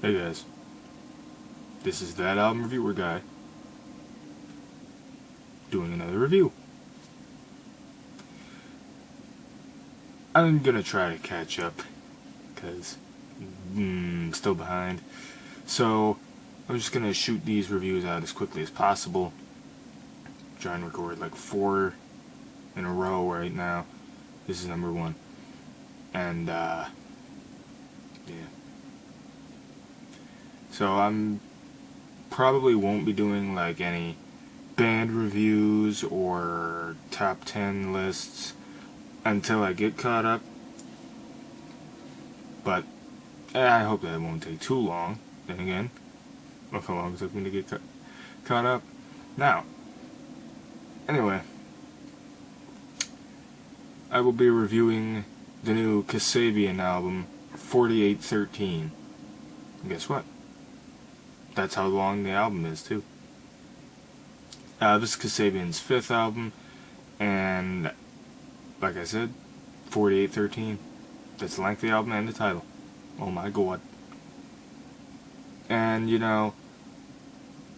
Hey guys, this is That Album Reviewer Guy doing another review. I'm gonna try to catch up because still behind. So I'm just gonna shoot these reviews out as quickly as possible. Try and record like 4 in a row right now. This is number 1, and yeah. So I'm probably won't be doing like any band reviews or top 10 lists until I get caught up, but I hope that won't take too long. Then again, look how long it took me to get caught up. Now, anyway, I will be reviewing the new Kasabian album, 4813. And guess what? That's how long the album is, too. This is Kasabian's 5th album, and like I said, 4813. That's the length of the album and the title. Oh my god. And, you know,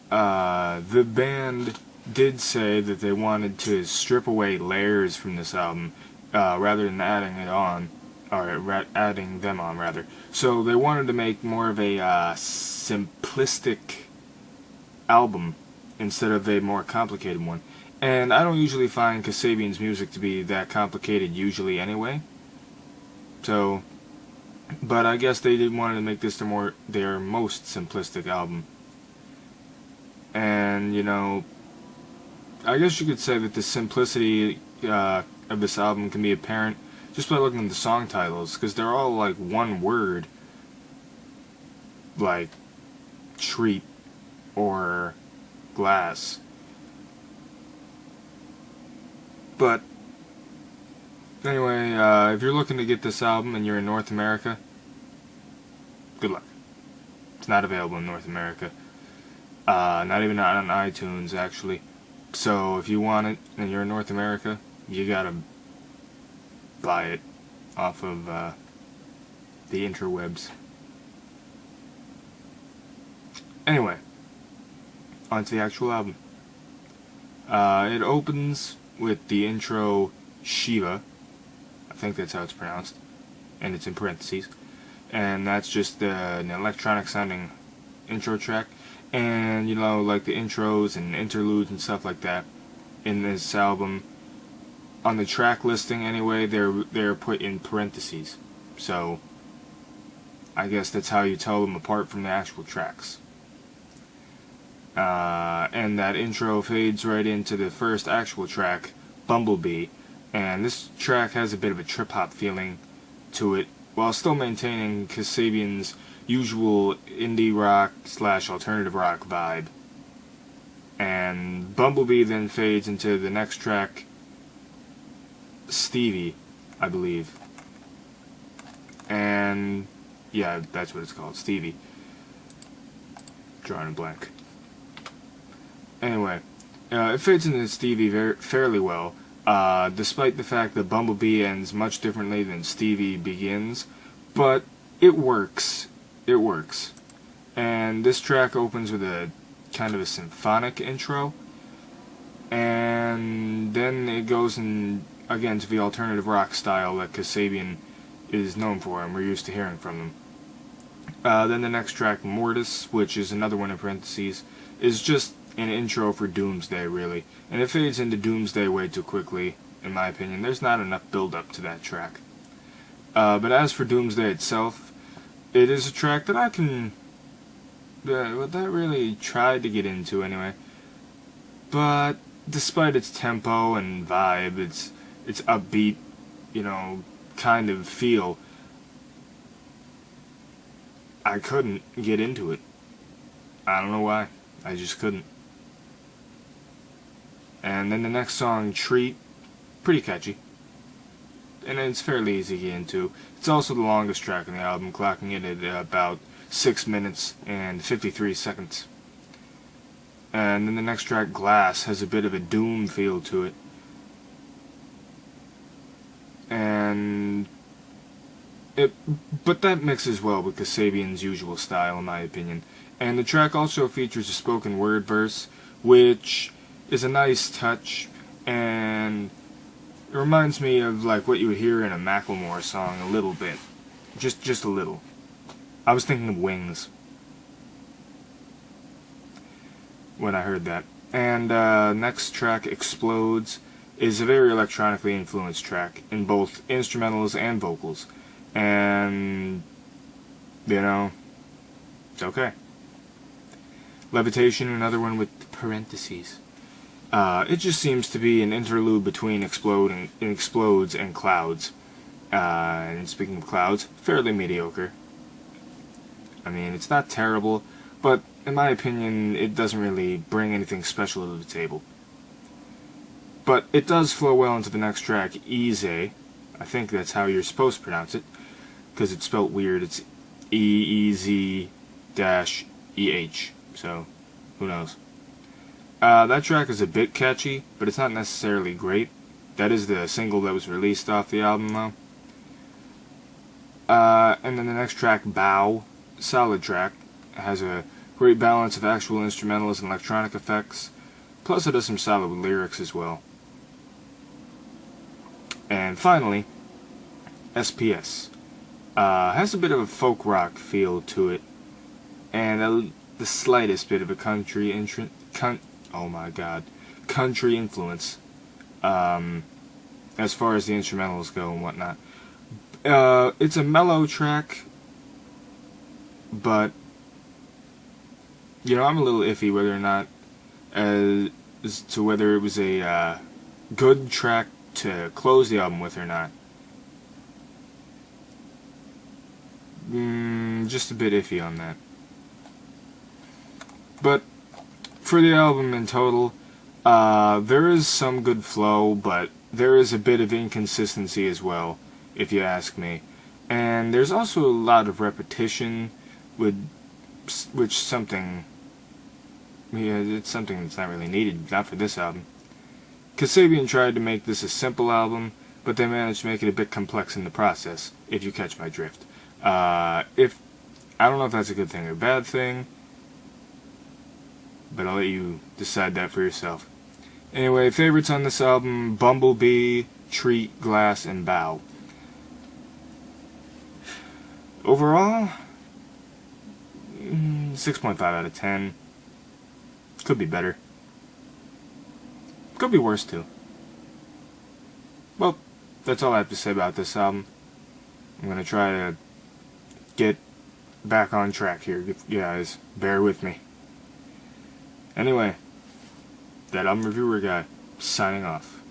the band did say that they wanted to strip away layers from this album, rather than adding it on, or adding them on, rather. So they wanted to make more of a simplistic album instead of a more complicated one. And I don't usually find Kasabian's music to be that complicated usually anyway. So, but I guess they did want to make this their most simplistic album. And, you know, I guess you could say that the simplicity of this album can be apparent just by looking at the song titles, because they're all like one word, like treat or glass. But anyway, if you're looking to get this album and you're in North America, good luck. It's not available in North America. Not even on iTunes, actually. So if you want it and you're in North America, you gotta buy it off of the interwebs. Anyway, on to the actual album. It opens with the intro Shiva. I think that's how it's pronounced, and it's in parentheses. And that's just an electronic sounding intro track. And, you know, like the intros and interludes and stuff like that in this album, on the track listing anyway, they're put in parentheses. So I guess that's how you tell them apart from the actual tracks. And that intro fades right into the first actual track, Bumblebee, and this track has a bit of a trip-hop feeling to it, while still maintaining Kasabian's usual indie rock / alternative rock vibe. And Bumblebee then fades into the next track, Stevie, I believe. And yeah, that's what it's called, Stevie. Drawing a blank. Anyway, it fits into Stevie fairly well, despite the fact that Bumblebee ends much differently than Stevie begins, but it works. It works. And this track opens with a kind of a symphonic intro, and then it goes in again to the alternative rock style that Kasabian is known for, and we're used to hearing from them. Then the next track, Mortis, which is another one in parentheses, is just an intro for Doomsday, really, and it fades into Doomsday way too quickly, in my opinion. There's not enough build-up to that track. But as for Doomsday itself, it is a track that I can... that really tried to get into, anyway. But despite its tempo and vibe, its upbeat, you know, kind of feel, I couldn't get into it. I don't know why. I just couldn't. And then the next song, Treat, pretty catchy. And it's fairly easy to get into. It's also the longest track on the album, clocking it at about 6 minutes and 53 seconds. And then the next track, Glass, has a bit of a doom feel to it. And But that mixes well with Kasabian's usual style, in my opinion. And the track also features a spoken word verse, which is a nice touch, and it reminds me of like what you would hear in a Macklemore song a little bit. Just a little. I was thinking of Wings when I heard that. And next track, Explodes, is a very electronically influenced track in both instrumentals and vocals. And, you know, it's okay. Levitation, another one with parentheses. It just seems to be an interlude between Explodes and Clouds. And speaking of Clouds, fairly mediocre. I mean, it's not terrible, but in my opinion, it doesn't really bring anything special to the table. But it does flow well into the next track, Easy. I think that's how you're supposed to pronounce it, because it's spelt weird. It's EEZ-EH, so who knows. That track is a bit catchy, but it's not necessarily great. That is the single that was released off the album, though. And then the next track, Bow, solid track. It has a great balance of actual instrumentals and electronic effects. Plus it has some solid lyrics as well. And finally, SPS. Has a bit of a folk rock feel to it. And the slightest bit of a country influence. As far as the instrumentals go and whatnot. It's a mellow track, but you know, I'm a little iffy whether or not as to whether it was a good track to close the album with or not. Just a bit iffy on that. But for the album in total, there is some good flow, but there is a bit of inconsistency as well, if you ask me. And there's also a lot of repetition, it's something that's not really needed, not for this album. Kasabian tried to make this a simple album, but they managed to make it a bit complex in the process, if you catch my drift. I don't know if that's a good thing or a bad thing, but I'll let you decide that for yourself. Anyway, favorites on this album: Bumblebee, Treat, Glass, and Bow. Overall, 6.5 out of 10. Could be better. Could be worse too. Well, that's all I have to say about this album. I'm gonna try to get back on track here. You guys, bear with me. Anyway, that album reviewer guy, signing off.